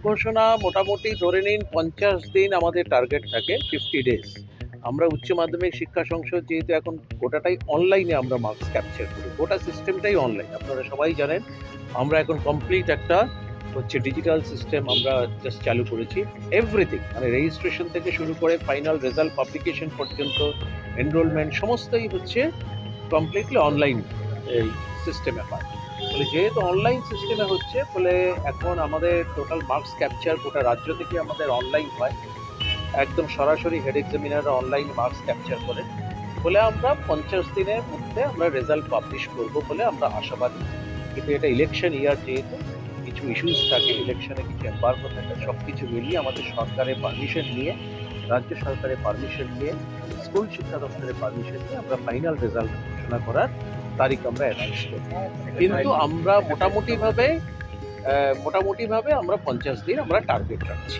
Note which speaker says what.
Speaker 1: ঘোষণা মোটামুটি ধরে নিন 50 দিন আমাদের টার্গেট থাকে, 50 ডেজ। আমরা উচ্চ মাধ্যমিক শিক্ষা সংসদ যেহেতু এখন গোটাটাই অনলাইনে আমরা মার্কস ক্যাপচার করি, গোটা সিস্টেমটাই অনলাইন, আপনারা সবাই জানেন। আমরা এখন কমপ্লিট একটা হচ্ছে ডিজিটাল সিস্টেম আমরা জাস্ট চালু করেছি। এভরিথিং মানে রেজিস্ট্রেশন থেকে শুরু করে ফাইনাল রেজাল্ট পাবলিকেশন পর্যন্ত এনরোলমেন্ট সমস্তই হচ্ছে কমপ্লিটলি অনলাইন এই সিস্টেমে হয়। ফলে যেহেতু অনলাইন সিস্টেমে হচ্ছে ফলে এখন আমাদের টোটাল মার্কস ক্যাপচার গোটা রাজ্য থেকে আমাদের অনলাইন হয়, একদম সরাসরি হেড এক্সামিনাররা অনলাইন মার্কস ক্যাপচার করে। ফলে আমরা 50 দিনের মধ্যে আমরা রেজাল্ট পাবলিশ করব বলে আমরা আশাবাদী। কিন্তু এটা ইলেকশন ইয়ার যেহেতু কিছু ইস্যুস থাকে, ইলেকশনে কিছু এম্বার্গো থাকে, সব কিছু মিলিয়ে আমাদের সরকারের পারমিশন নিয়ে, রাজ্য সরকারের পারমিশন নিয়ে, স্কুল শিক্ষা দপ্তরের পারমিশন নিয়ে আমরা ফাইনাল রেজাল্ট ঘোষণা করার তারিখ আমরা অ্যানাউন্স করব। কিন্তু আমরা মোটামুটিভাবে আমরা 50 দিন আমরা টার্গেট রাখছি।